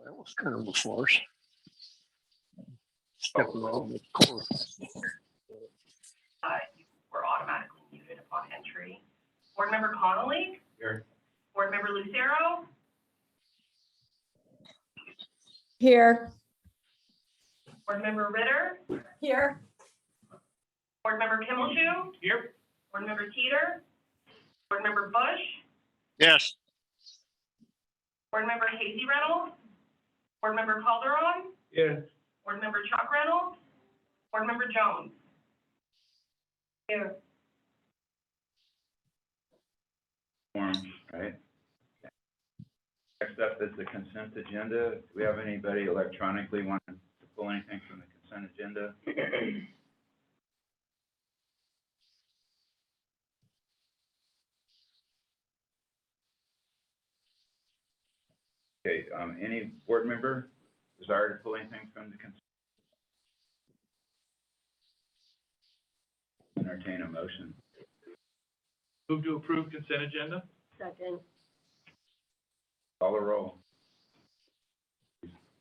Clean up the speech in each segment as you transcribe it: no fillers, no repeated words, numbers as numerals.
That was kind of a force. Stepping on the course. You were automatically muted upon entry. Board Member Connolly? Here. Board Member Lucero? Here. Board Member Ritter? Here. Board Member Kimmelshoe? Here. Board Member Teeter? Board Member Bush? Yes. Board Member Hazy Reynolds? Board Member Calderon? Here. Board Member Chuck Reynolds? Board Member Jones? Here. Form, right? Next up is the consent agenda. Do we have anybody electronically want to pull anything from the consent agenda? Okay, any board member desire to pull anything from the consent? Entertain a motion. Move to approve consent agenda? Second. Call a roll.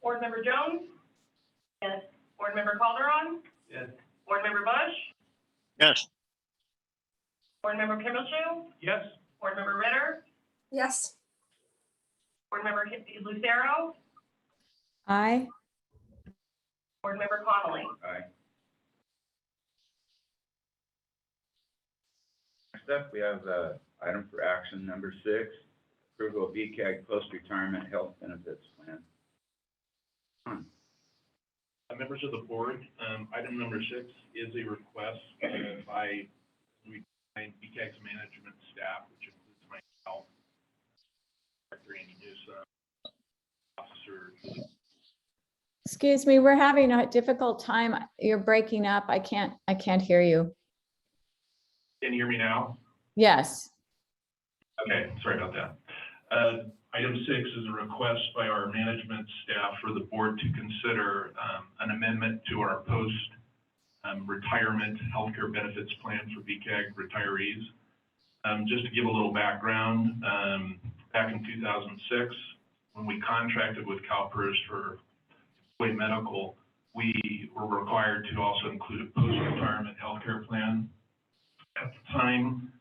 Board Member Jones? Yes. Board Member Calderon? Yes. Board Member Bush? Yes. Board Member Kimmelshoe? Yes. Board Member Ritter? Yes. Board Member Lucero? Aye. Board Member Connolly? Aye. Next up, we have item for action number 6, approval of BCAG post-retirement health benefits plan. Members of the board, item number 6 is a request by BCAG's management staff, which includes myself, Director Andy Newsom, Officer. Excuse me, we're having a difficult time. You're breaking up. I can't hear you. Can you hear me now? Yes. Okay, sorry about that. Item 6 is a request by our management staff for the board to consider an amendment to our post-retirement healthcare benefits plan for BCAG retirees. Just to give a little background, back in 2006, when we contracted with CalPERS for employee medical, we were required to also include a post-retirement healthcare plan. At the time,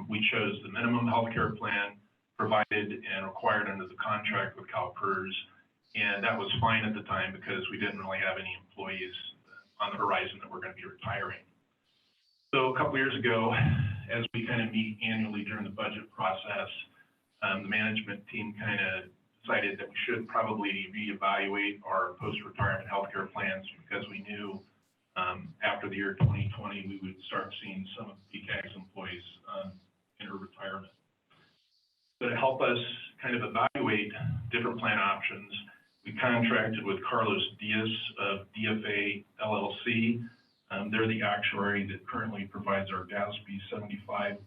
we chose the minimum healthcare plan provided and required under the contract with CalPERS, and that was fine at the time because we didn't really have any employees on the horizon that were going to be retiring. So a couple years ago, as we kind of meet annually during the budget process, the management team kind of decided that we should probably reevaluate our post-retirement healthcare plans because we knew after the year 2020, we would start seeing some of BCAG's employees enter retirement. So to help us kind of evaluate different plan options, we contracted with Carlos Diaz of DFA LLC. They're the actuary that currently provides our GASB 75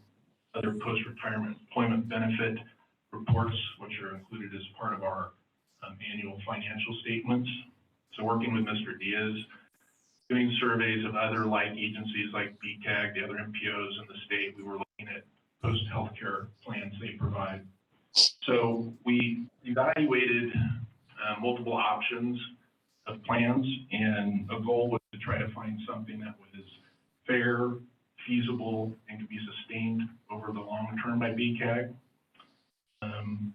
other post-retirement employment benefit reports, which are included as part of our annual financial statements. So working with Mr. Diaz, doing surveys of other like agencies like BCAG, the other MPOs in the state, we were looking at post-healthcare plans they provide. So we evaluated multiple options of plans, and a goal was to try to find something that was fair, feasible, and could be sustained over the long term by BCAG.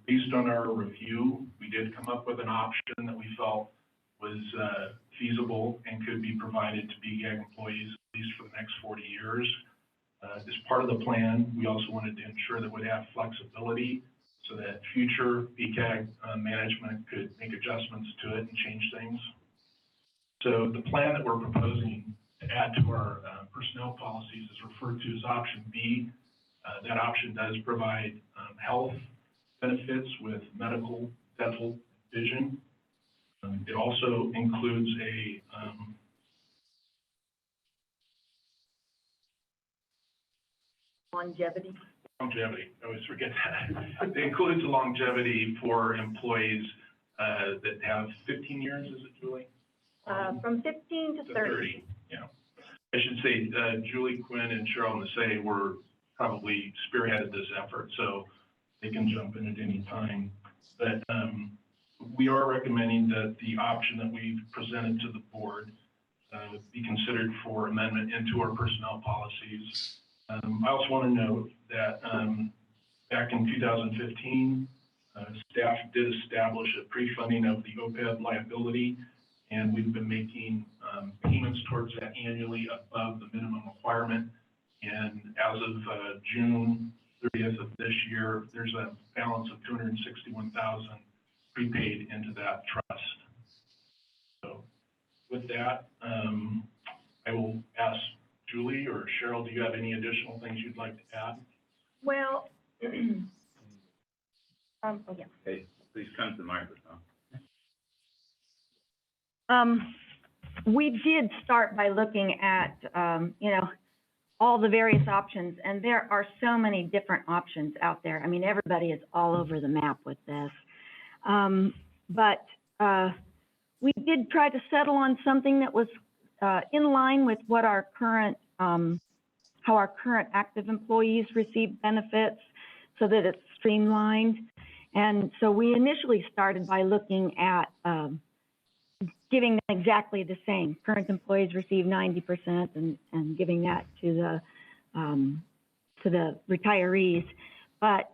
Based on our review, we did come up with an option that we felt was feasible and could be provided to BCAG employees at least for the next 40 years. As part of the plan, we also wanted to ensure that we'd have flexibility so that future BCAG management could make adjustments to it and change things. So the plan that we're proposing to add to our personnel policies is referred to as option B. That option does provide health benefits with medical, dental, vision. It also includes a Longevity. longevity. I always forget that. It includes longevity for employees that have 15 years, is it, Julie? From 15 to 30. Yeah. I should say Julie, Quinn, and Cheryl Nassay were probably spearheaded this effort, so they can jump in at any time. But we are recommending that the option that we've presented to the board be considered for amendment into our personnel policies. I also want to note that back in 2015, staff did establish a pre-funding of the OPEB liability, and we've been making payments towards that annually above the minimum requirement. And as of June 30th of this year, there's a balance of $261,000 prepaid into that trust. So with that, I will ask Julie or Cheryl, do you have any additional things you'd like to add? Well, oh, yeah. Hey, please come to the microphone. We did start by looking at, all the various options, and there are so many different options out there. I mean, everybody is all over the map with this. But we did try to settle on something that was in line with what our current, how our current active employees receive benefits, so that it's streamlined. And so we initially started by looking at giving them exactly the same. Current employees receive 90% and giving that to the retirees. But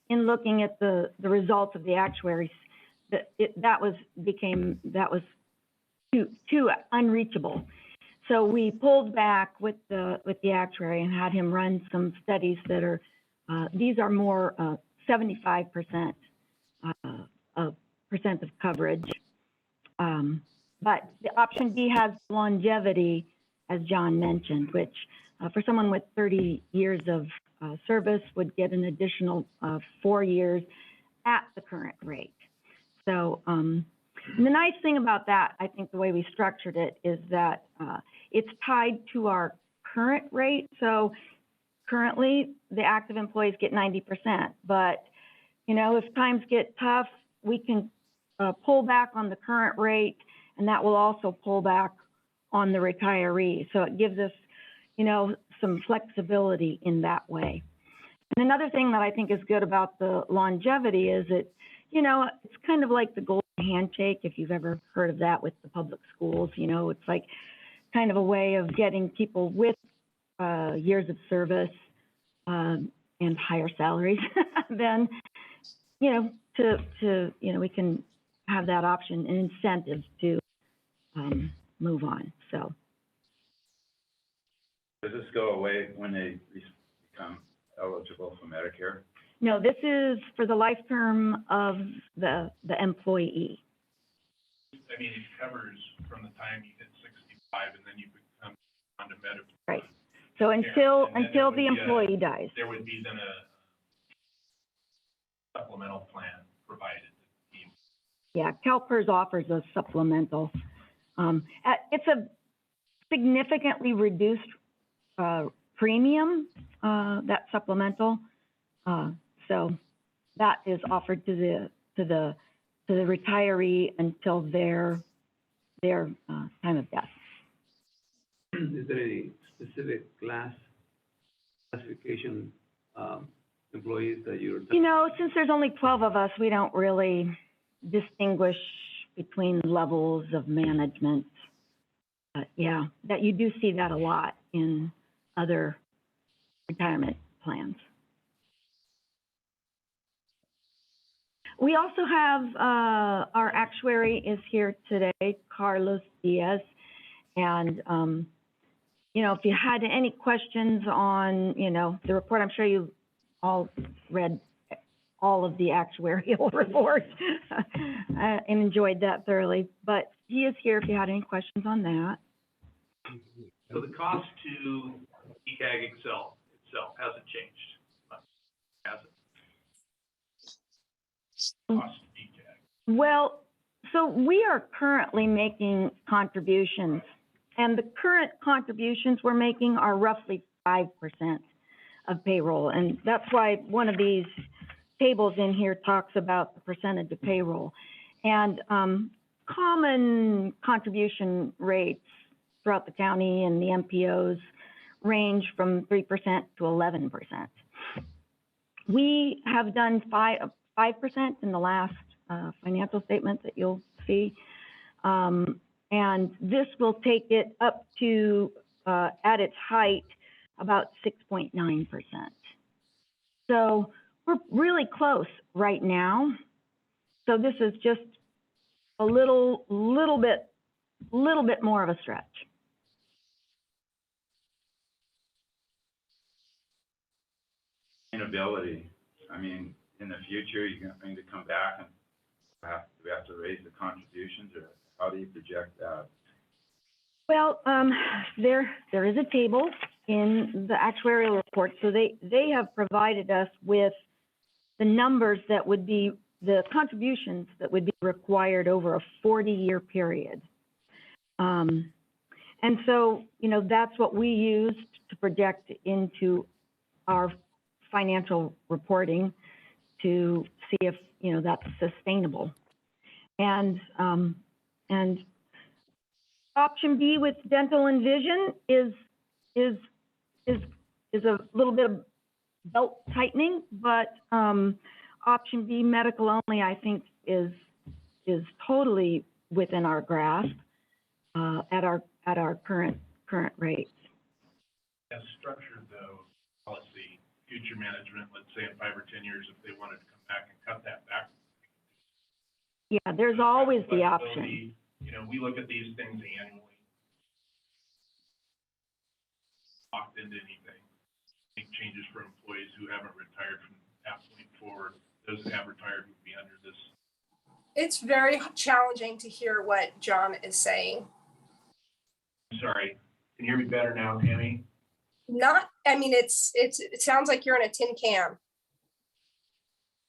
in looking at the results of the actuaries, that was too unreachable. So we pulled back with the actuary and had him run some studies that are these are more 75% of coverage. But the option B has longevity, as John mentioned, which for someone with 30 years of service would get an additional 4 years at the current rate. So and the nice thing about that, I think the way we structured it is that it's tied to our current rate. So currently the active employees get 90%, but if times get tough, we can pull back on the current rate, and that will also pull back on the retiree. So it gives us, some flexibility in that way. And another thing that I think is good about the longevity is it's kind of like the golden handshake, if you've ever heard of that with the public schools. It's like kind of a way of getting people with years of service and higher salaries then, we can have that option and incentive to move on. So Does this go away when they become eligible for Medicare? no, this is for the life term of the employee. I mean, it covers from the time you hit 65 and then you become on to Medicare. Right. So until And then there the would be employee dies. There would be then a supplemental plan provided. Yeah, CalPERS offers a supplemental. It's a significantly reduced premium, that supplemental. So that is offered to the retiree until their time of death. Is there a specific classification employees that you're? Since there's only 12 of us, we don't really distinguish between levels of management. Yeah, that you do see that a lot in other retirement plans. We also have our actuary is here today, Carlos Diaz, and if you had any questions on the report, I'm sure you all read all of the actuarial reports and enjoyed that thoroughly. But he is here if you had any questions on that. So the cost to BCAG itself hasn't changed, has it? Cost to BCAG. Well, so we are currently making contributions, and the current contributions we're making are roughly 5% of payroll. And that's why one of these tables in here talks about the percentage of payroll. And common contribution rates throughout the county and the MPOs range from 3% to 11%. We have done 5% in the last financial statement that you'll see. And this will take it up to, at its height, about 6.9%. So we're really close right now. So this is just a little bit more of a stretch. Sustainability, I mean, in the future, you're going to come back and we have to raise the contributions, or how do you project that? Well, there is a table in the actuarial report. So they have provided us with the numbers that would be, the contributions that would be required over a 40-year period. And so, you know, that's what we used to project into our financial reporting to see if, you know, that's sustainable. And option B with dental and vision is a little bit of belt tightening, but option B, medical only, I think is totally within our grasp at our current rates. As structured though, policy, future management, let's say in 5 or 10 years, if they wanted to come back and cut that back. Yeah, there's always the Flexibility. option. You know, we look at these things annually. Locked into anything. Make changes for employees who haven't retired from that point forward. Those that have retired would be under this. It's very challenging to hear what John is saying. Sorry, can you hear me better now, Tammy? Not, I mean, it sounds like you're in a tin can.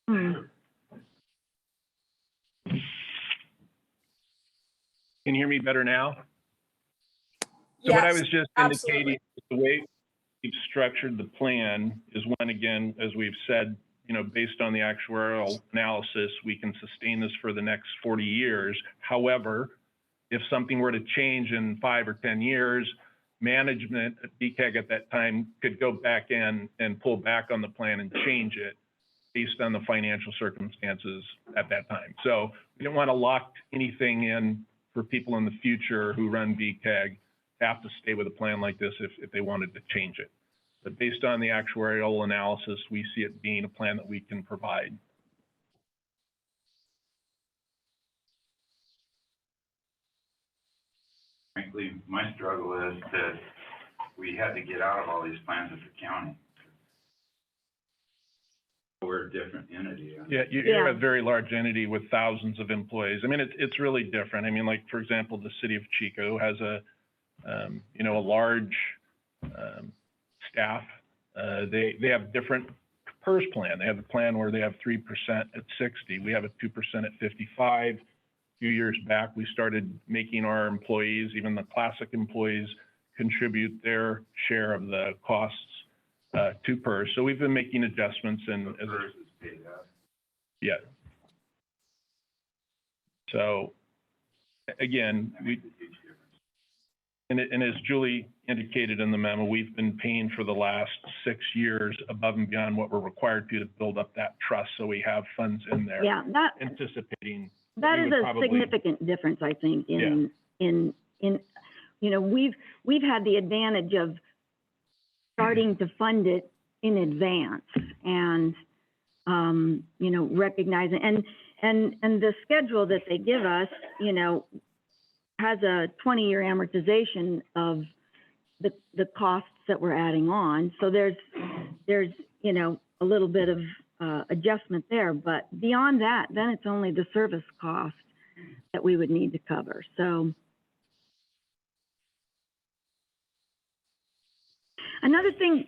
Hmm. Can you hear me better now? So Yes, what I was just absolutely. indicating, the way we've structured the plan is one, again, as we've said, you know, based on the actuarial analysis, we can sustain this for the next 40 years. However, if something were to change in 5 or 10 years, management at BCAG at that time could go back in and pull back on the plan and change it based on the financial circumstances at that time. So we didn't want to lock anything in for people in the future who run BCAG have to stay with a plan like this if they wanted to change it. But based on the actuarial analysis, we see it being a plan that we can provide. Frankly, my struggle is that we had to get out of all these plans at the county. We're a different entity. Yeah, you're a very large entity with thousands of employees. I mean, it's really different. I mean, like, for example, the city of Chico has a large staff. They have different PERS plan. They have a plan where they have 3% at 60. We have a 2% at 55. A few years back, we started making our employees, even the classic employees, contribute their share of the costs to PERS. So we've been making adjustments and PERS is paid up. Yeah. So again, and as Julie indicated in the memo, we've been paying for the last 6 years above and beyond what we're required to build up that trust. So we have funds in there. Yeah, Anticipating. that is a significant difference, I think, in you know, we've had the advantage of starting to fund it in advance and you know, recognizing and the schedule that they give us, you know, has a 20-year amortization of the costs that we're adding on. So there's you know, a little bit of adjustment there, but beyond that, then it's only the service cost that we would need to cover. So another thing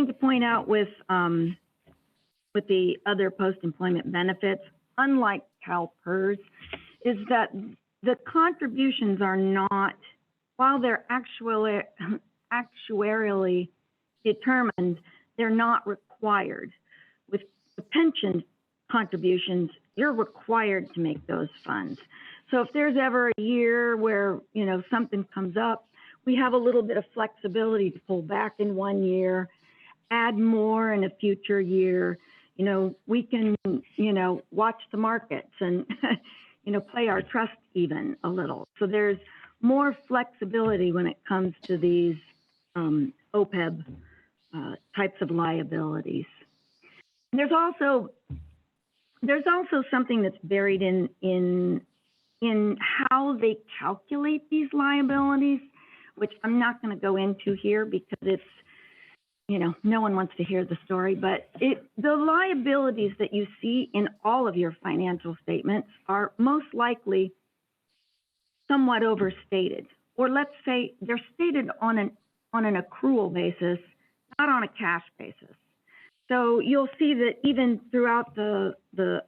to point out with the other post-employment benefits, unlike CalPERS, is that the contributions are not, while they're actuarially determined, they're not required. With the pension contributions, you're required to make those funds. So if there's ever a year where, you know, something comes up, we have a little bit of flexibility to pull back in one year, add more in a future year. You know, we can, you know, watch the markets and, you know, play our trust even a little. So there's more flexibility when it comes to these OPEB types of liabilities. There's also something that's buried in how they calculate these liabilities, which I'm not going to go into here because it's, you know, no one wants to hear the story, but the liabilities that you see in all of your financial statements are most likely somewhat overstated, or let's say they're stated on an accrual basis, not on a cash basis. So you'll see that even throughout the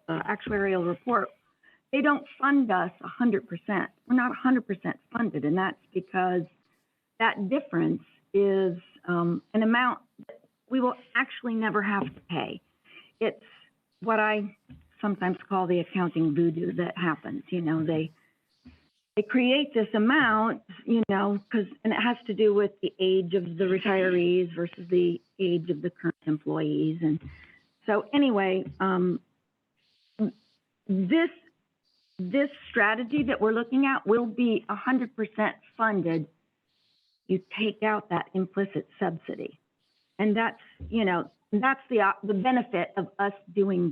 actuarial report, they don't fund us 100%. We're not 100% funded, and that's because that difference is an amount that we will actually never have to pay. It's what I sometimes call the accounting voodoo that happens. You know, they create this amount, you know, and it has to do with the age of the retirees versus the age of the current employees. And so anyway, this strategy that we're looking at will be 100% funded. You take out that implicit subsidy. And that's, you know, that's the benefit of us doing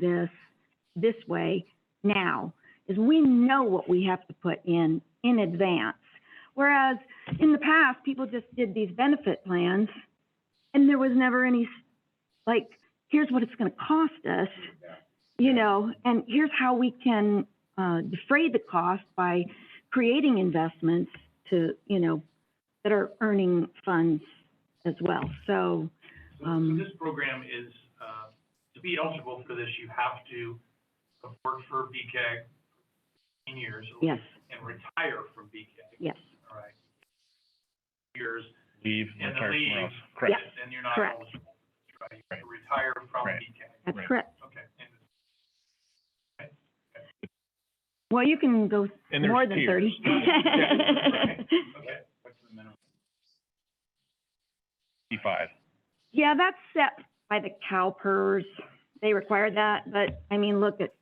this way now, is we know what we have to put in advance. Whereas in the past, people just did these benefit plans and there was never any, like, here's what it's going to cost us, you know, and here's how we can defray the cost by creating investments to, you know, that are earning funds as well. So this program is, to be eligible for this, you have to have worked for BCAG 15 years. Yes. And retire from BCAG. Yes. All right. Years. Leave, And retire leave. somewhere else. Correct. Yes. Then you're not Correct. eligible. Right. You have to retire from Right. BCAG. That's Right. correct. Okay. Well, you can go And there's more than tiers. 30. Okay. What's the minimum? 55. Yeah, that's set by the CalPERS. They require that, but I mean, look at,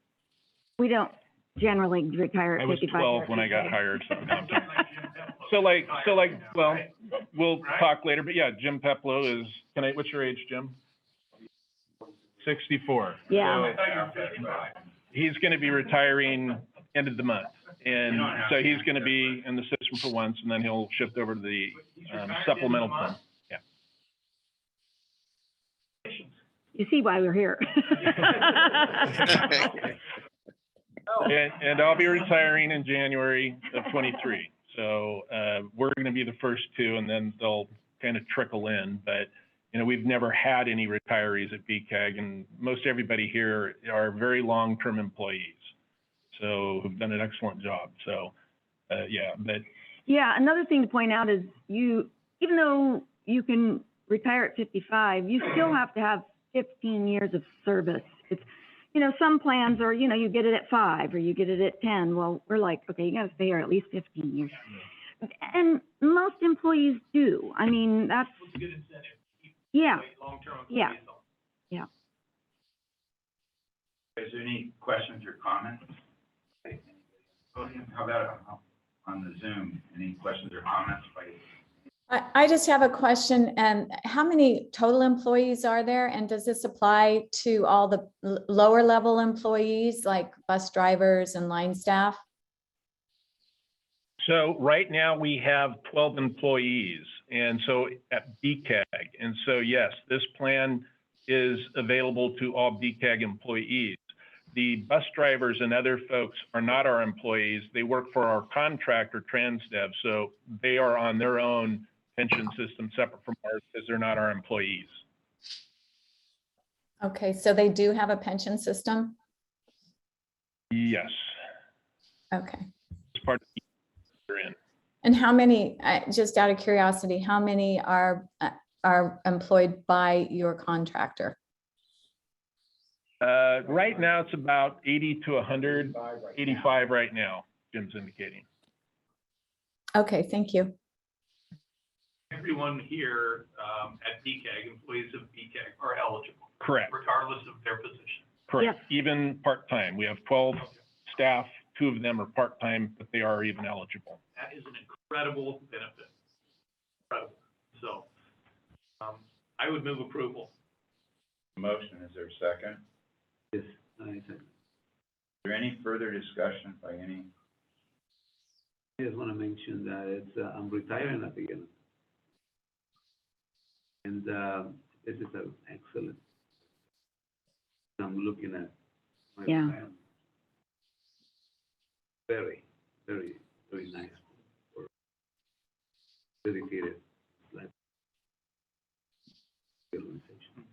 we don't generally retire I at was 55. 12 when I got hired, so. So like, well, we'll talk later, but yeah, Jim Peplow is, what's your age, Jim? 64. Yeah. So he's going to be retiring end of the month. And so he's going to be in the system for once, and then he'll shift over to the supplemental plan. Yeah. You see why we're here. And I'll be retiring in January of 23. So we're going to be the first two, and then they'll kind of trickle in. But, you know, we've never had any retirees at BCAG, and most everybody here are very long-term employees, so who've done an excellent job. So, yeah, but. Yeah, another thing to point out is even though you can retire at 55, you still have to have 15 years of service. It's, you know, some plans are, you know, you get it at 5 or you get it at 10. Well, we're like, okay, you got to stay here at least 15 years. And most employees do. I mean, that's. It's a good incentive. Yeah. Long-term Yeah. employees. Yeah. Is there any questions or comments? How about on the Zoom? Any questions or comments? I just have a question. And how many total employees are there? And does this apply to all the lower level employees like bus drivers and line staff? So right now we have 12 employees, and so at BCAG. And so, yes, this plan is available to all BCAG employees. The bus drivers and other folks are not our employees. They work for our contractor, TransDev, so they are on their own pension system separate from ours because they're not our employees. Okay, so they do have a pension system? Yes. Okay. It's part of the they're in. And how many, just out of curiosity, how many are employed by your contractor? Right now, it's about 80 to 100, 85 right now, Jim's indicating. Okay, thank you. everyone here, at BCAG, employees of BCAG are eligible, Correct, regardless of their position. correct. Even part-time. We have 12 staff, 2 of them are part-time, but they are even eligible. That is an incredible benefit. Incredible. So, I would move approval. Motion, is there a second? Yes, I think. Is there any further discussion by any? I just want to mention that it's, I'm retiring at the end. And, this is an excellent. I'm looking at. my Yeah. retirement. Very, very, very nice. Or dedicated. Like, organization.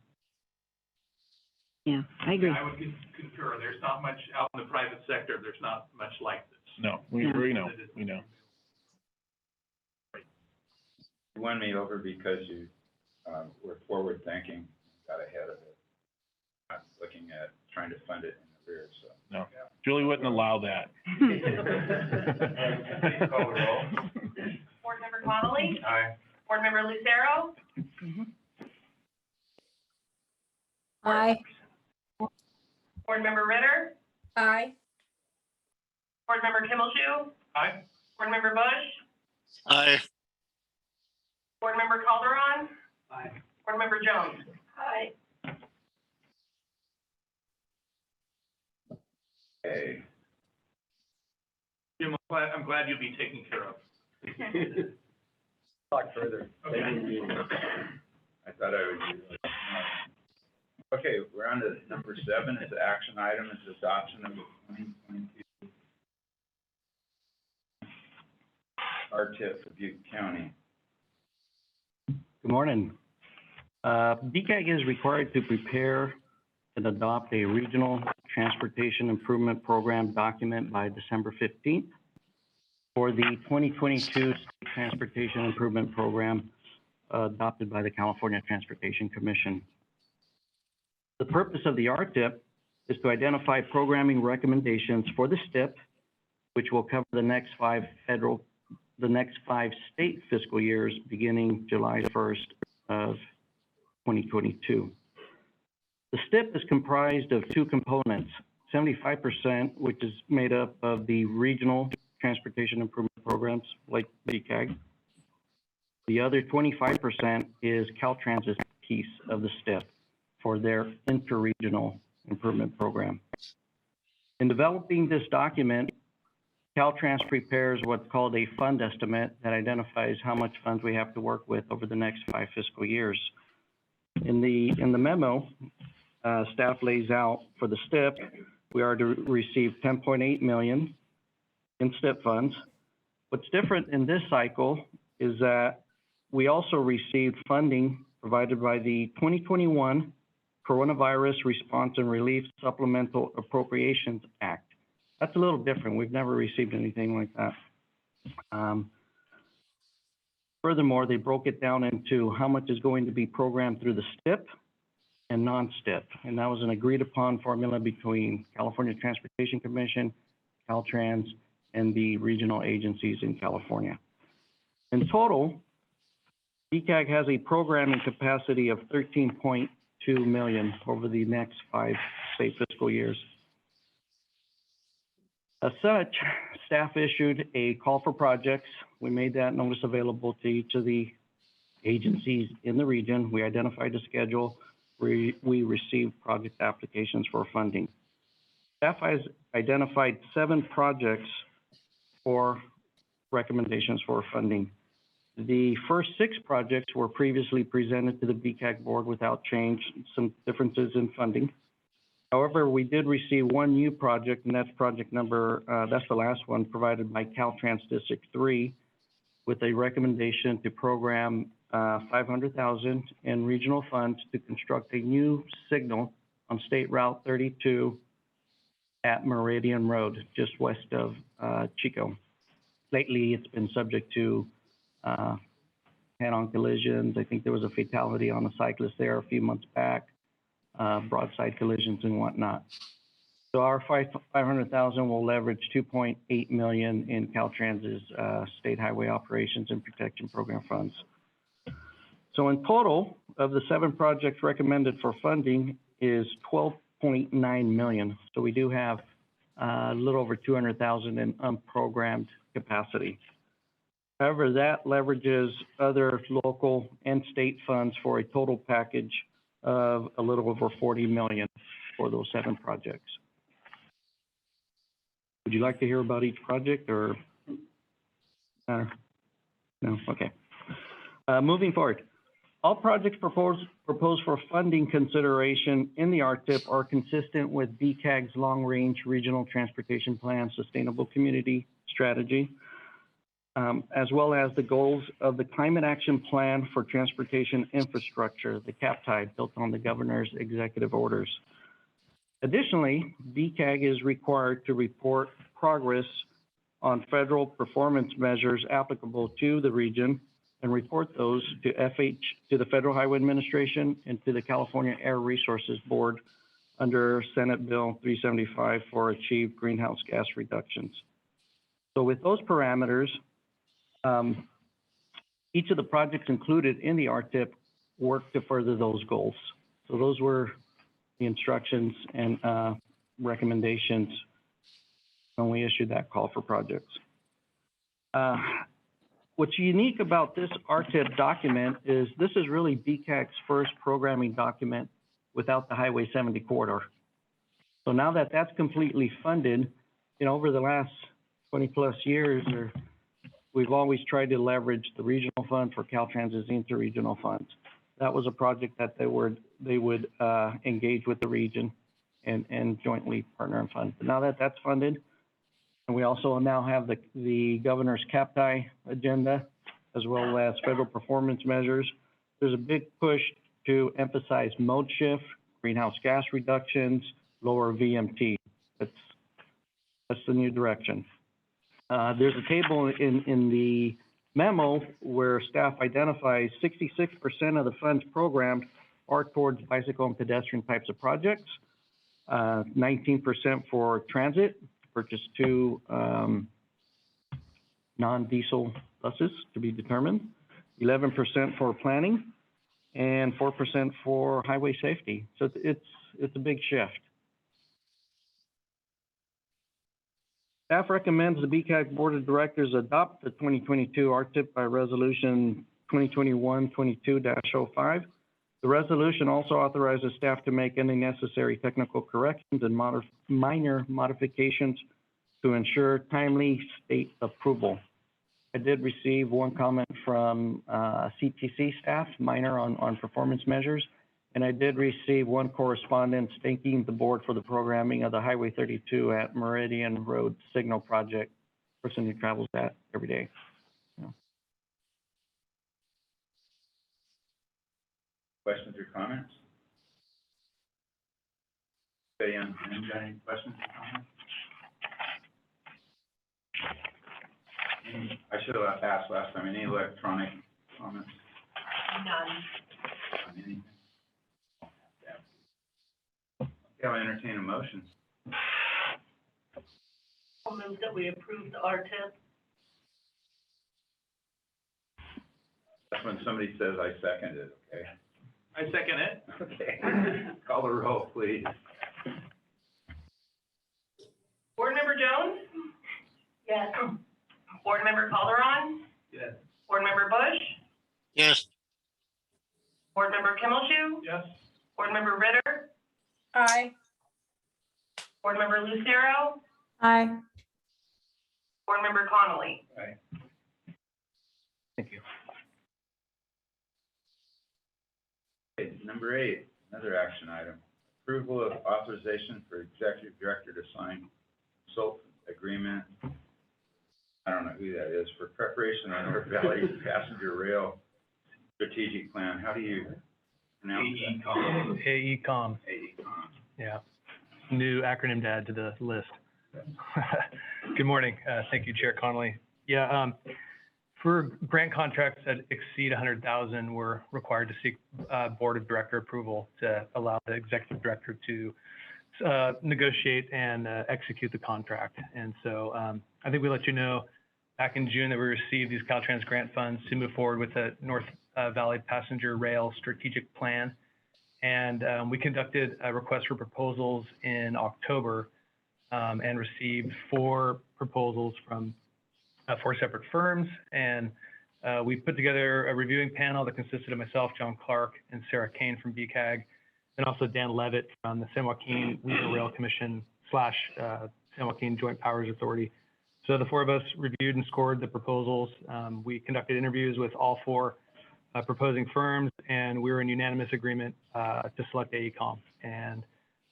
Yeah, I agree. I would concur. There's not much out in the private sector. There's not much like this. No, we Yeah. know, we know. You won me over because you, were forward thinking, got ahead of it. Not looking at trying to fund it in the rear, so. No, Julie wouldn't allow that. Please call the roll. Board Member Connolly? Aye. Board Member Lucero? Aye. Board Member Ritter? Aye. Board Member Kimmelshoe? Aye. Board Member Bush? Aye. Board Member Calderon? Aye. Board Member Jones? Aye. Okay. Jim, I'm glad you'll be taken care of. Talk further. Okay. I thought I would do it. Okay, we're on to number 7, it's an action item, it's adoption of the 2022 RTIP for Butte County. Good morning. BCAG is required to prepare and adopt a regional transportation improvement program document by December 15th for the 2022 State Transportation Improvement Program adopted by the California Transportation Commission. The purpose of the RTIP is to identify programming recommendations for the STIP, which will cover the next 5 state fiscal years beginning July 1st of 2022. The STIP is comprised of 2 components, 75%, which is made up of the regional transportation improvement programs like BCAG. The other 25% is Caltrans's piece of the STIP for their interregional improvement program. In developing this document, Caltrans prepares what's called a fund estimate that identifies how much funds we have to work with over the next 5 fiscal years. In the memo, staff lays out for the STIP, we are to receive 10.8 million in STIP funds. What's different in this cycle is that we also received funding provided by the 2021 Coronavirus Response and Relief Supplemental Appropriations Act. That's a little different. We've never received anything like that. Furthermore, they broke it down into how much is going to be programmed through the STIP and non-STIP. And that was an agreed upon formula between California Transportation Commission, Caltrans, and the regional agencies in California. In total, BCAG has a programming capacity of 13.2 million over the next 5 state fiscal years. As such, staff issued a call for projects. We made that notice available to each of the agencies in the region. We identified a schedule. We received project applications for funding. Staff has identified 7 projects for recommendations for funding. The first 6 projects were previously presented to the BCAG board without change, some differences in funding. However, we did receive 1 new project, and that's project number, that's the last one, provided by Caltrans District 3, with a recommendation to program $500,000 in regional funds to construct a new signal on State Route 32 at Meridian Road, just west of Chico. Lately, it's been subject to head-on collisions. I think there was a fatality on a cyclist there a few months back, broadside collisions and whatnot. So our $500,000 will leverage $2.8 million in Caltrans's State Highway Operations and Protection Program funds. So in total, of the 7 projects recommended for funding is 12.9 million. So we do have a little over 200,000 in unprogrammed capacity. However, that leverages other local and state funds for a total package of a little over 40 million for those 7 projects. Would you like to hear about each project or? No? Okay. Moving forward. All projects proposed for funding consideration in the RTIP are consistent with BCAG's long-range regional transportation plan sustainable community strategy, as well as the goals of the Climate Action Plan for Transportation Infrastructure, the CAPTI, built on the governor's executive orders. Additionally, BCAG is required to report progress on federal performance measures applicable to the region and report those to the Federal Highway Administration and to the California Air Resources Board under Senate Bill 375 for achieved greenhouse gas reductions. So with those parameters, each of the projects included in the RTIP work to further those goals. So those were the instructions and recommendations when we issued that call for projects. What's unique about this RTIP document is this is really BCAG's first programming document without the Highway 70 corridor. So now that that's completely funded, over the last 20 plus years, we've always tried to leverage the regional fund for Caltrans's interregional funds. That was a project that they would engage with the region and jointly partner and fund. But now that that's funded, and we also now have the governor's CAPTI agenda, as well as federal performance measures. There's a big push to emphasize mode shift, greenhouse gas reductions, lower VMT. That's the new direction. There's a table in the memo where staff identifies 66% of the funds programmed are towards bicycle and pedestrian types of projects, 19% for transit, purchase 2 non-diesel buses to be determined, 11% for planning, and 4% for highway safety. So it's a big shift. Staff recommends the BCAG Board of Directors adopt the 2022 RTIP by Resolution 2021-22-05. The resolution also authorizes staff to make any necessary technical corrections and minor modifications to ensure timely state approval. I did receive one comment from CTC staff, minor on performance measures, and I did receive one correspondence thanking the board for the programming of the Highway 32 at Meridian Road Signal Project, person who travels that every day. Questions or comments? Okay, got any questions or comments? I should have asked last time, any electronic comments? None. On anything? Okay, I'll entertain a motion. I'll move that we approve the RTIP. That's when somebody says I second it, okay? I second it. Okay. Call the roll, please. Board Member Jones? Yes. Board Member Calderon? Yes. Board Member Bush? Yes. Board Member Kimmelshoe? Yes. Board Member Ritter? Aye. Board Member Lucero? Aye. Board Member Connolly? Right. Thank you. Okay, number 8, another action item. Approval of authorization for executive director to sign consultant agreement. I don't know who that is, for preparation on North Valley Passenger Rail Strategic Plan. How do you pronounce that? AECOM. AECOM. Yeah, new acronym to add to the list. Good morning. Thank you, Chair Connolly. Yeah, for grant contracts that exceed 100,000, we're required to seek board of director approval to allow the executive director to negotiate and execute the contract. And so I think we let you know back in June that we received these Caltrans grant funds to move forward with the North Valley Passenger Rail Strategic Plan. And we conducted a request for proposals in October and received 4 proposals from 4 separate firms. And we put together a reviewing panel that consisted of myself, John Clark, and Sarah Kane from BCAG, and also Dan Levitt from the San Joaquin Regional Rail Commission / San Joaquin Joint Powers Authority. So the 4 of us reviewed and scored the proposals. We conducted interviews with all 4 proposing firms, and we were in unanimous agreement to select AECOM. And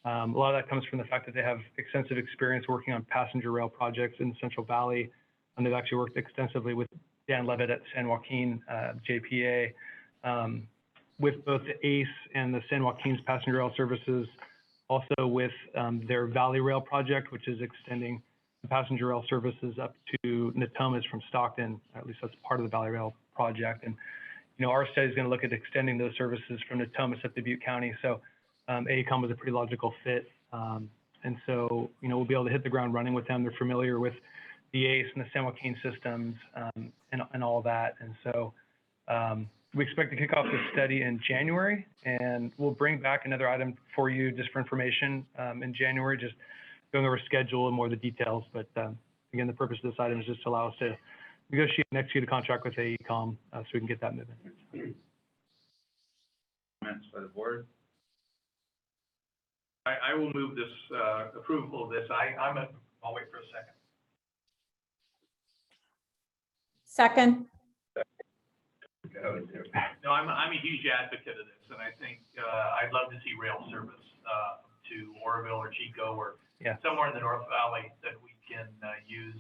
a lot of that comes from the fact that they have extensive experience working on passenger rail projects in the Central Valley, and they've actually worked extensively with Dan Levitt at San Joaquin JPA, with both the ACE and the San Joaquin's passenger rail services, also with their Valley Rail project, which is extending the passenger rail services up to Natomas from Stockton. At least that's part of the Valley Rail project. And our study is going to look at extending those services from Natomas up to Butte County. So AECOM was a pretty logical fit. And so, we'll be able to hit the ground running with them. They're familiar with the ACE and the San Joaquin systems and all that. And so we expect to kick off this study in January, and we'll bring back another item for you just for information in January, just going over schedule and more of the details. But again, the purpose of this item is just to allow us to negotiate and execute a contract with AECOM so we can get that moving. Comments by the board? I will move this, approval of this. I'll wait for a second. Second. No, I'm a huge advocate of this, and I think, I'd love to see rail service, to Oroville or Chico or somewhere in the North Valley that we can, use,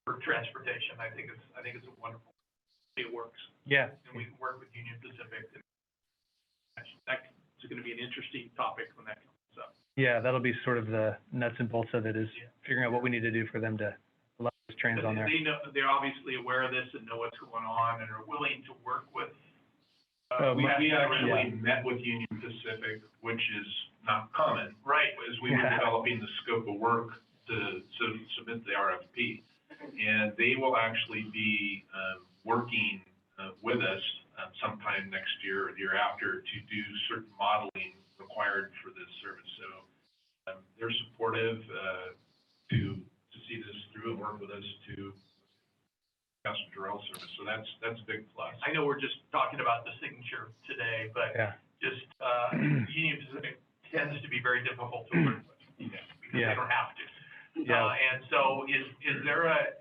for transportation. I think it's a wonderful, it works. Yeah. And we can work with Union Pacific. That's going to be an interesting topic when that comes up. Yeah, that'll be sort of the nuts and bolts of it, is figuring out what we need to do for them to allow those trains on there. They know, they're obviously aware of this and know what's going on and are willing to work with. We actually met with Union Pacific, which is not common. Right. As we were developing the scope of work to submit the RFP. And they will actually be working with us sometime next year or the year after to do certain modeling required for this service. So they're supportive to see this through and work with us to passenger rail service. So that's a big plus. I know we're just talking about the signature today, but just Union Pacific tends to be very difficult to work with because they don't have to. And so is there a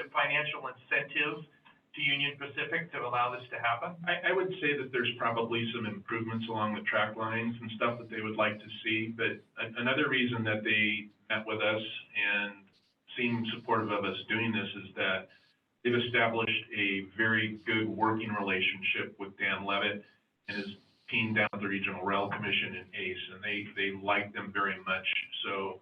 financial incentive to Union Pacific to allow this to happen? I would say that there's probably some improvements along the track lines and stuff that they would like to see. But another reason that they met with us and seemed supportive of us doing this is that they've established a very good working relationship with Dan Levitt and his team down at the Regional Rail Commission in ACE, and they like them very much. So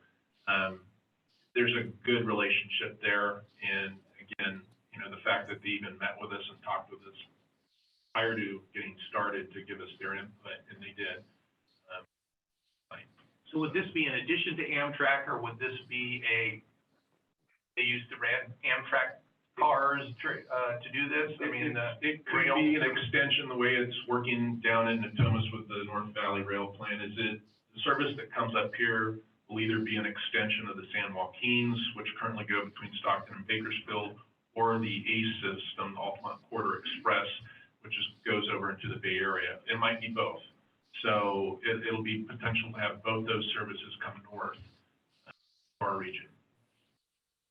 there's a good relationship there. And again, the fact that they even met with us and talked with us prior to getting started to give us their input, and they did. So would this be in addition to Amtrak, or would this be they used to rent Amtrak cars to do this? I mean, it could be an extension the way it's working down in Natomas with the North Valley Rail Plan. Is it the service that comes up here will either be an extension of the San Joaquins, which currently go between Stockton and Bakersfield, or the ACE system, the Altamont Corridor Express, which goes over into the Bay Area. It might be both. So it'll be potential to have both those services come north to our region.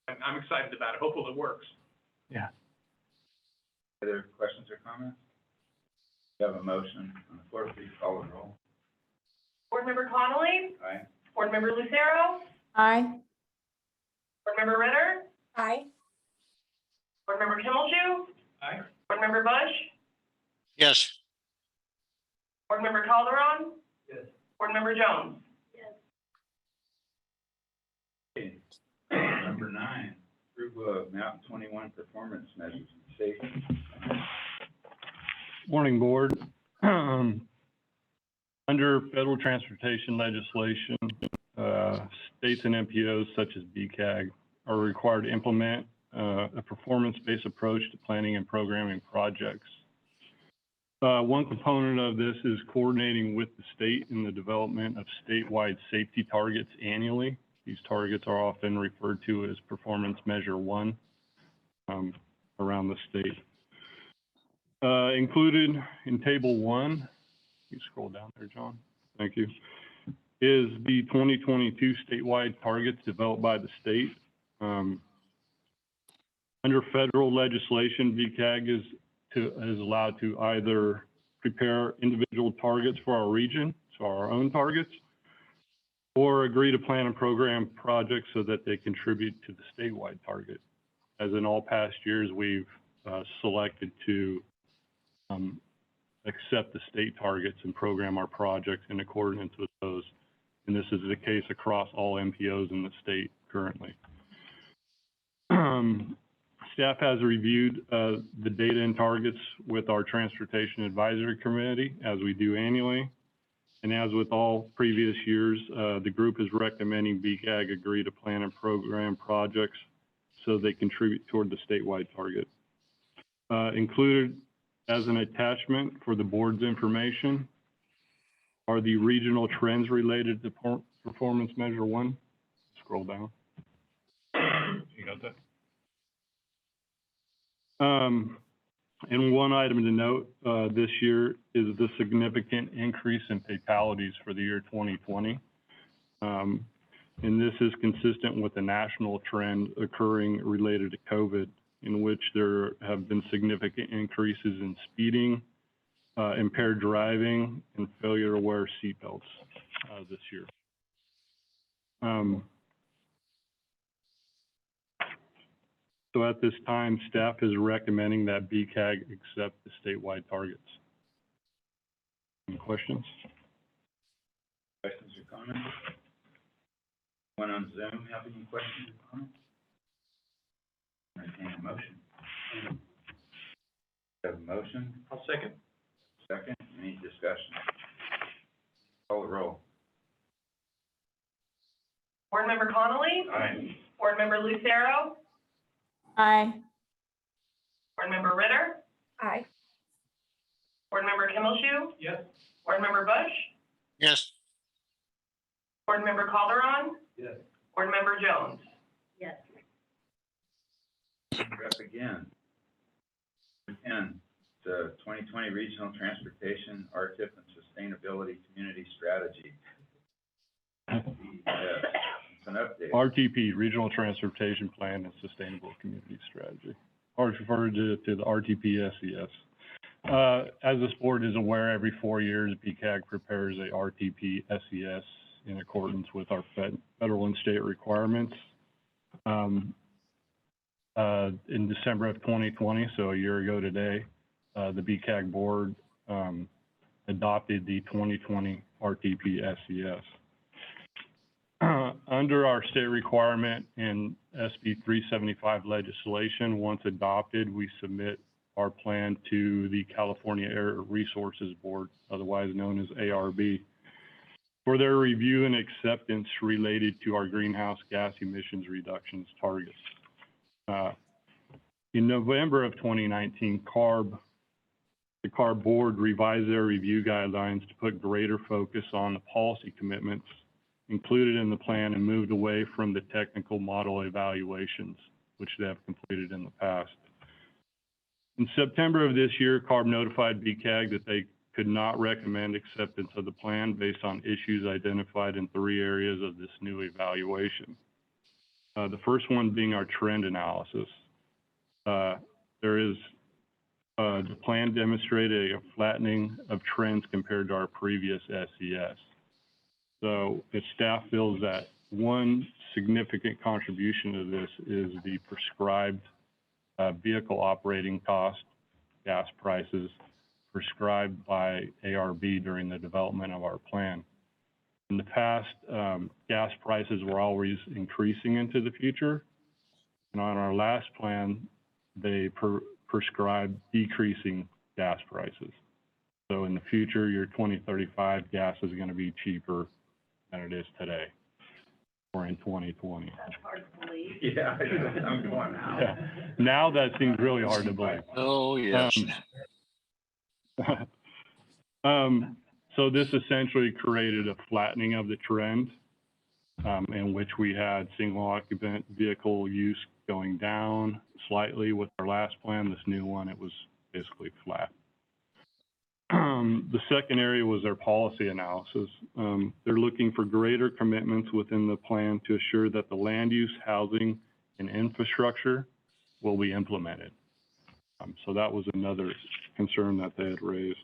I'm excited about it. Hopefully it works. Yeah. Other questions or comments? We have a motion on the floor. Please call the roll. Board Member Connolly? Aye. Board Member Lucero? Aye. Board Member Ritter? Aye. Board Member Kimmelshue? Aye. Board Member Bush? Yes. Board Member Calderon? Yes. Board Member Jones? Okay. Number 9, approval of Mountain 21 performance measures and safety. Morning, Board. Under federal transportation legislation, states and MPOs such as BCAG are required to implement a performance-based approach to planning and programming projects. One component of this is coordinating with the state in the development of statewide safety targets annually. These targets are often referred to as Performance Measure 1 around the state. Included in Table 1, you scroll down there, John, thank you, is the 2022 statewide targets developed by the state. Under federal legislation, BCAG is allowed to either prepare individual targets for our region, so our own targets, or agree to plan and program projects so that they contribute to the statewide target. As in all past years, we've selected to accept the state targets and program our projects in accordance with those. And this is the case across all MPOs in the state currently. Staff has reviewed the data and targets with our Transportation Advisory Committee, as we do annually. And as with all previous years, the group is recommending BCAG agree to plan and program projects so they contribute toward the statewide target. Included as an attachment for the board's information are the regional trends related to Performance Measure 1. Scroll down. You got that? And one item to note this year is the significant increase in fatalities for the year 2020. And this is consistent with the national trend occurring related to COVID, in which there have been significant increases in speeding, impaired driving, and failure to wear seatbelts this year. So at this time, staff is recommending that BCAG accept the statewide targets. Any questions? Questions or comments? One on Zoom, have any questions or comments? Entertain a motion. Have a motion? I'll second. Second, any discussion? Call the roll. Board Member Connolly? Aye. Board Member Lucero? Aye. Board Member Ritter? Aye. Board Member Kimmelshoe? Yes. Board Member Bush? Yes. Board Member Calderon? Yes. Board Member Jones? Yes. Rep again. 10, the 2020 Regional Transportation, RTIP, and Sustainability Community Strategy. Yes, it's an update. RTP, Regional Transportation Plan and Sustainable Community Strategy, or referred to the RTP SES. As this board is aware, every 4 years, BCAG prepares a RTP SES in accordance with our federal and state requirements. In December of 2020, so a year ago today, the BCAG board adopted the 2020 RTP SES. Under our state requirement in SB 375 legislation, once adopted, we submit our plan to the California Air Resources Board, otherwise known as ARB, for their review and acceptance related to our greenhouse gas emissions reductions targets. In November of 2019, the CARB board revised their review guidelines to put greater focus on the policy commitments included in the plan and moved away from the technical model evaluations, which they have completed in the past. In September of this year, CARB notified BCAG that they could not recommend acceptance of the plan based on issues identified in 3 areas of this new evaluation. The first one being our trend analysis. The plan demonstrated a flattening of trends compared to our previous SES. So the staff feels that one significant contribution to this is the prescribed vehicle operating cost, gas prices, prescribed by ARB during the development of our plan. In the past, gas prices were always increasing into the future. And on our last plan, they prescribed decreasing gas prices. So in the future, your 2035 gas is going to be cheaper than it is today. or in 2020. That's hard to believe. Yeah, I'm going now. Yeah. Now that seems really hard to believe. Oh, yes. So this essentially created a flattening of the trend, in which we had single occupant vehicle use going down slightly with our last plan. This new one, it was basically flat. The second area was their policy analysis. They're looking for greater commitments within the plan to assure that the land use, housing, and infrastructure will be implemented. So that was another concern that they had raised.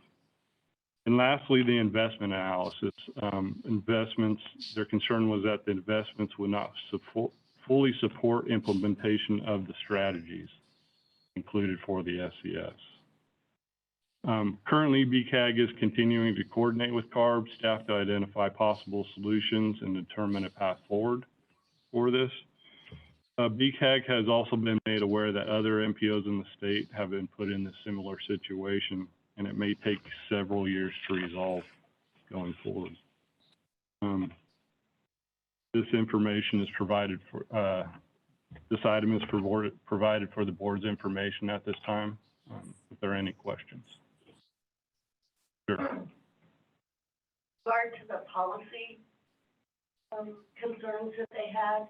And lastly, the investment analysis. Investments, their concern was that the investments would not fully support implementation of the strategies included for the SCS. Currently, BCAG is continuing to coordinate with CARB staff to identify possible solutions and determine a path forward for this. BCAG has also been made aware that other MPOs in the state have been put in a similar situation, and it may take several years to resolve going forward. This information is provided for, this item is provided for the board's information at this time. If there are any questions. Sure. Regard to the policy concerns that they had,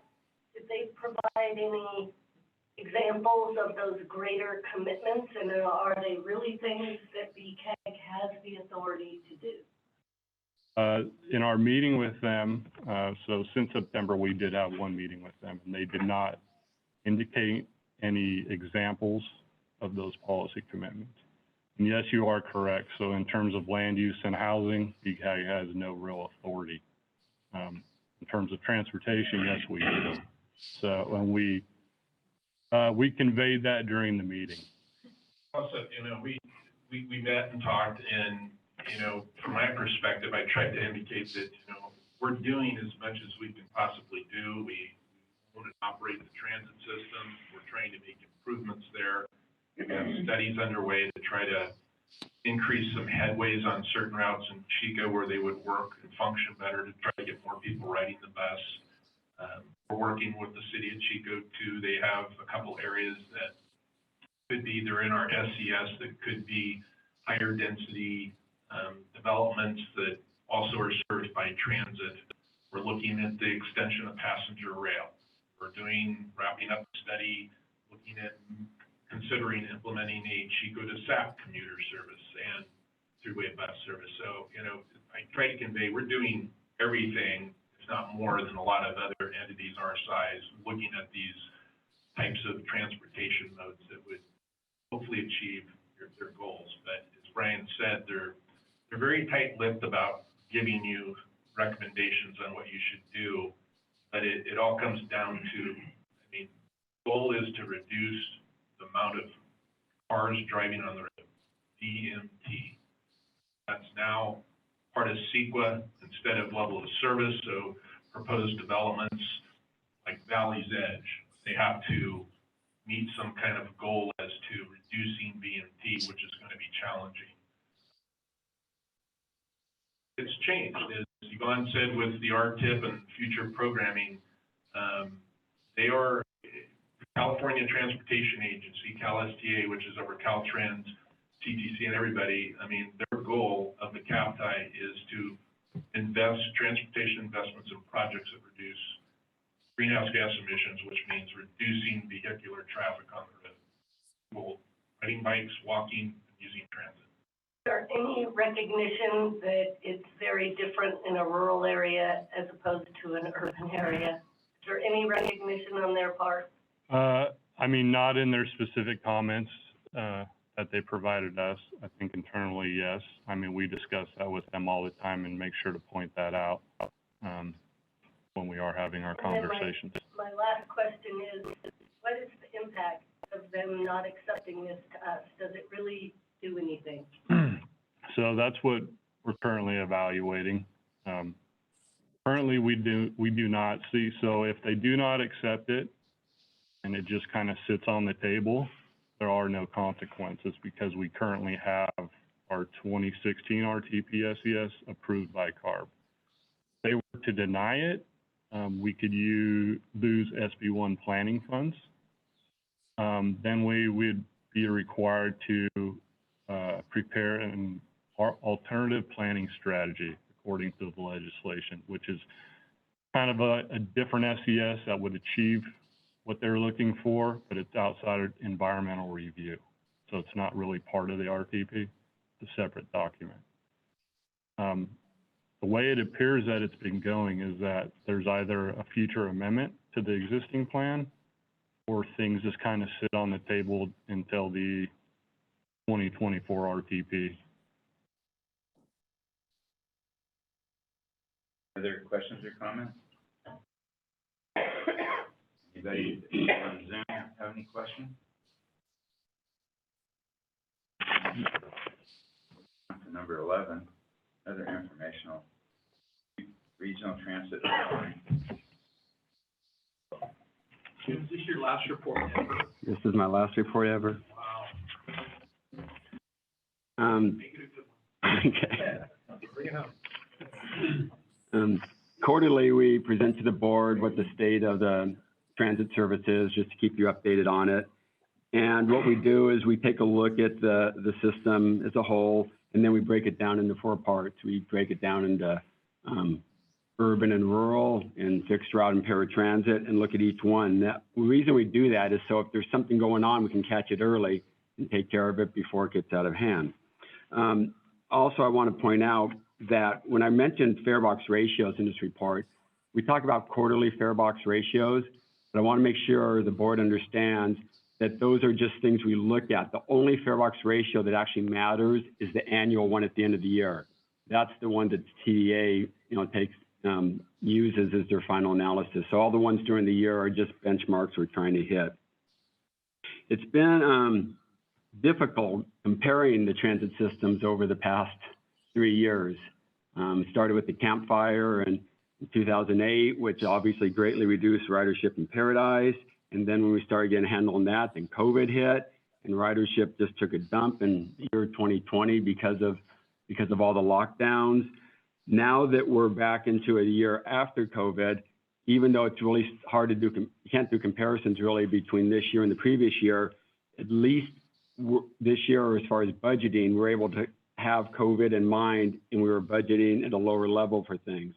did they provide any examples of those greater commitments, and are they really things that BCAG has the authority to do? In our meeting with them, so since September, we did have one meeting with them, and they did not indicate any examples of those policy commitments. And yes, you are correct. So in terms of land use and housing, BCAG has no real authority. In terms of transportation, yes, we do. So when we conveyed that during the meeting. Also, we met and talked, and, from my perspective, I tried to indicate that, we're doing as much as we can possibly do. We want to operate the transit system. We're trying to make improvements there. We have studies underway to try to increase some headways on certain routes in Chico where they would work and function better to try to get more people riding the bus. We're working with the city of Chico too. They have a couple areas that could be either in our SCS that could be higher density developments that also are served by transit. We're looking at the extension of passenger rail. We're wrapping up a study, looking at considering implementing a Chico to SAP commuter service and throughway bus service. So, I try to convey we're doing everything, if not more than a lot of other entities our size, looking at these types of transportation modes that would hopefully achieve their goals. But as Brian said, they're very tight-lipped about giving you recommendations on what you should do. But it all comes down to, the goal is to reduce the amount of cars driving on the road, DMT. That's now part of CEQA instead of level of service. So proposed developments like Valley's Edge, they have to meet some kind of goal as to reducing BMT, which is going to be challenging. It's changed, as Yvonne said, with the RTIP and future programming. They are California Transportation Agency, CalSTA, which is over Caltrans, TTC, and everybody. Their goal of the CAPTI is to invest transportation investments in projects that reduce greenhouse gas emissions, which means reducing vehicular traffic on the road. People riding bikes, walking, and using transit. Is there any recognition that it's very different in a rural area as opposed to an urban area? Is there any recognition on their part? Not in their specific comments that they provided us. I think internally, yes. We discuss that with them all the time and make sure to point that out when we are having our conversations. My last question is, what is the impact of them not accepting this to us? Does it really do anything? So that's what we're currently evaluating. Currently, we do not see. So if they do not accept it, and it just kind of sits on the table, there are no consequences because we currently have our 2016 RTP SES approved by CARB. If they were to deny it, we could lose SB1 planning funds. Then we would be required to prepare an alternative planning strategy according to the legislation, which is kind of a different SES that would achieve what they're looking for, but it's outside of environmental review. So it's not really part of the RTP, it's a separate document. The way it appears that it's been going is that there's either a future amendment to the existing plan or things just kind of sit on the table until the 2024 RTP. Other questions or comments? Anybody on Zoom have any questions? Number 11, other informational. Regional Transit Authority. Is this your last report ever? This is my last report ever. Wow. Make it a good one. Okay. Bring it up. Quarterly, we present to the board what the state of the transit service is, just to keep you updated on it. And what we do is we take a look at the system as a whole, and then we break it down into 4 parts. We break it down into urban and rural, and fixed route and paratransit, and look at each one. The reason we do that is so if there's something going on, we can catch it early and take care of it before it gets out of hand. Also, I want to point out that when I mentioned fare box ratios in this report, we talk about quarterly fare box ratios, but I want to make sure the board understands that those are just things we look at. The only fare box ratio that actually matters is the annual one at the end of the year. That's the one that TDA, uses as their final analysis. So all the ones during the year are just benchmarks we're trying to hit. It's been difficult comparing the transit systems over the past 3 years. Started with the campfire in 2008, which obviously greatly reduced ridership in Paradise. And then when we started getting a handle on that, then COVID hit, and ridership just took a dump in the year 2020 because of all the lockdowns. Now that we're back into a year after COVID, even though it's really hard to do, you can't do comparisons really between this year and the previous year, at least this year, as far as budgeting, we're able to have COVID in mind, and we were budgeting at a lower level for things.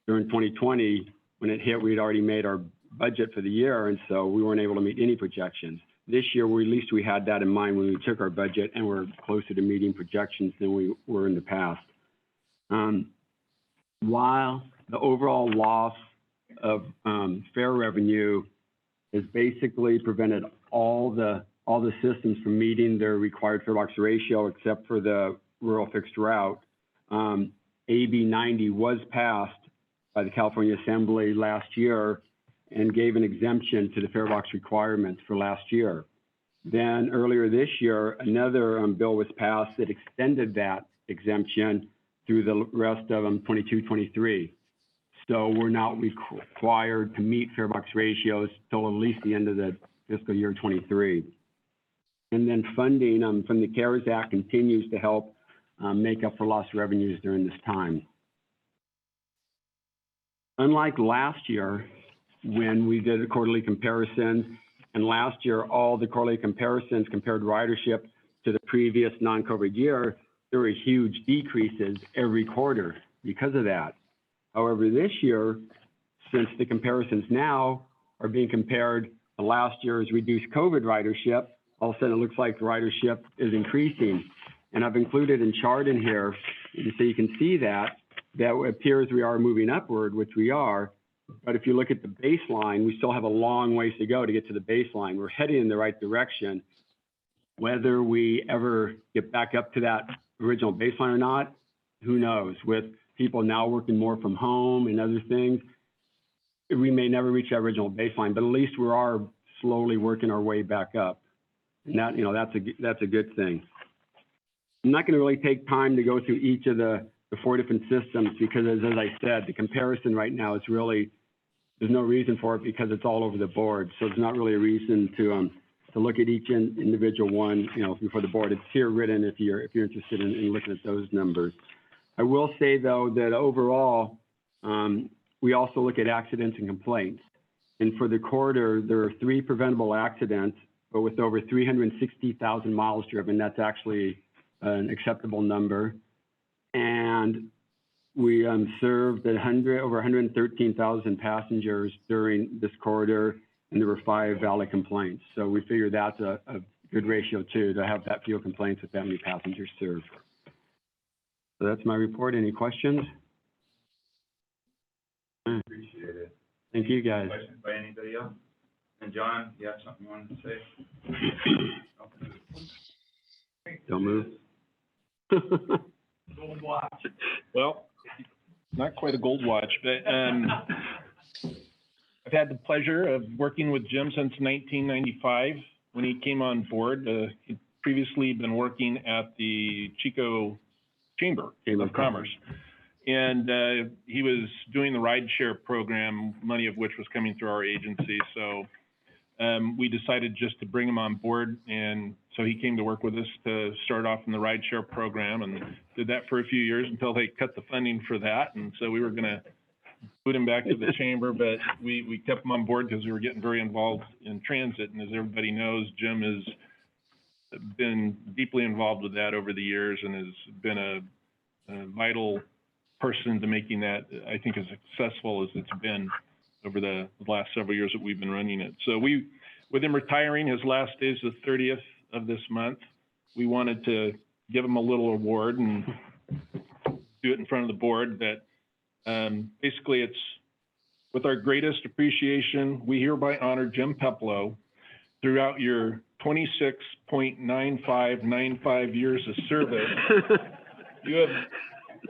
During 2020, when it hit, we'd already made our budget for the year, and so we weren't able to meet any projections. This year, at least we had that in mind when we took our budget, and we're closer to meeting projections than we were in the past. While the overall loss of fare revenue has basically prevented all the systems from meeting their required fare box ratio, except for the rural fixed route, AB 90 was passed by the California Assembly last year and gave an exemption to the fare box requirements for last year. Then earlier this year, another bill was passed that extended that exemption through the rest of 22-23. So we're not required to meet fare box ratios till at least the end of the fiscal year 23. And then funding from the CARES Act continues to help make up for lost revenues during this time. Unlike last year, when we did a quarterly comparison, and last year all the quarterly comparisons compared ridership to the previous non-COVID year, there were huge decreases every quarter because of that. However, this year, since the comparisons now are being compared to last year's reduced COVID ridership, all of a sudden it looks like ridership is increasing. And I've included a chart in here so you can see that appears we are moving upward, which we are. But if you look at the baseline, we still have a long ways to go to get to the baseline. We're heading in the right direction. Whether we ever get back up to that original baseline or not, who knows? With people now working more from home and other things, we may never reach that original baseline, but at least we are slowly working our way back up. And that, that's a good thing. I'm not going to really take time to go through each of the 4 different systems because, as I said, the comparison right now is really, there's no reason for it because it's all over the board. So there's not really a reason to look at each individual one, before the board. It's here written if you're interested in looking at those numbers. I will say though that overall, we also look at accidents and complaints. And for the quarter, there are 3 preventable accidents, but with over 360,000 miles driven, that's actually an acceptable number. And we served over 113,000 passengers during this quarter, and there were 5 valid complaints. So we figure that's a good ratio too, to have that few complaints with that many passengers served. So that's my report. Any questions? Appreciate it. Thank you, guys. Questions by anybody else? And John, you have something you wanted to say? Don't move. Gold watch. Well, not quite a gold watch, but I've had the pleasure of working with Jim since 1995 when he came on board. He'd previously been working at the Chico Chamber of Commerce. And he was doing the rideshare program, money of which was coming through our agency. So we decided just to bring him on board. And so he came to work with us to start off in the rideshare program, and did that for a few years until they cut the funding for that. And so we were going to put him back to the chamber, but we kept him on board because we were getting very involved in transit. And as everybody knows, Jim has been deeply involved with that over the years and has been a vital person to making that, I think, as successful as it's been over the last several years that we've been running it. So with him retiring, his last day is the 30th of this month. We wanted to give him a little award and do it in front of the board. That basically it's with our greatest appreciation, we hereby honor Jim Peplow throughout your 26.9595 years of service.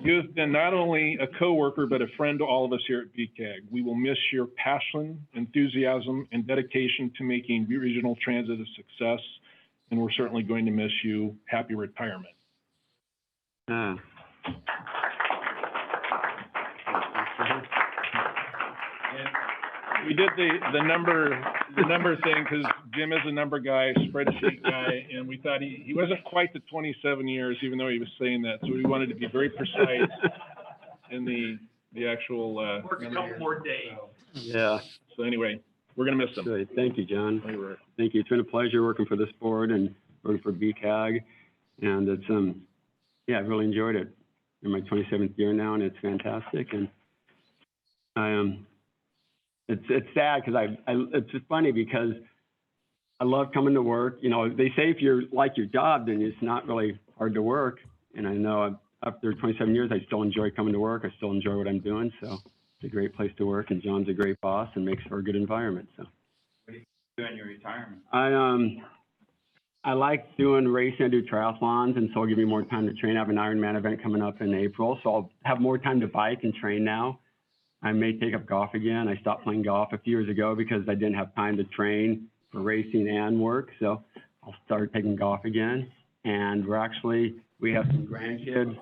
You have been not only a coworker, but a friend to all of us here at BCAG. We will miss your passion, enthusiasm, and dedication to making regional transit a success, and we're certainly going to miss you. Happy retirement. We did the number thing because Jim is a number guy, spreadsheet guy, and we thought he wasn't quite the 27 years, even though he was saying that. So we wanted to be very precise in the actual. Work a couple more days. Yeah. So anyway, we're gonna miss him. Good. Thank you, John. Thank you. It's been a pleasure working for this board and working for BCAG, and it's yeah, I've really enjoyed it. In my 27th year now, and it's fantastic. And it's sad because it's just funny because I love coming to work. You know, they say if you like your job, then it's not really hard to work. And I know after 27 years, I still enjoy coming to work. I still enjoy what I'm doing. So it's a great place to work, and John's a great boss and makes for a good environment. So. What do you do in your retirement? I like doing racing. I do triathlons, and so it'll give me more time to train. I have an Ironman event coming up in April, so I'll have more time to bike and train now. I may take up golf again. I stopped playing golf a few years ago because I didn't have time to train for racing and work, so I'll start taking golf again. And we have some grandkids.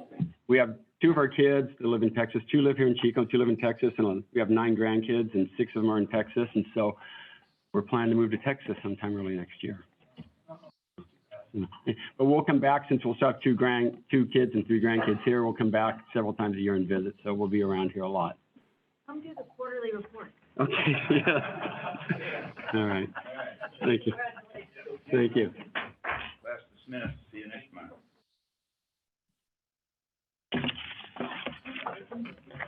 We have 2 of our kids that live in Texas. 2 live here in Chico, 2 live in Texas, and we have 9 grandkids, and 6 of them are in Texas. And so we're planning to move to Texas sometime early next year. But we'll come back since we'll still have 2 kids and 3 grandkids here. We'll come back several times a year and visit, so we'll be around here a lot. Come do the quarterly report. Okay. Yeah. All right. Thank you. Thank you. Last dismissed.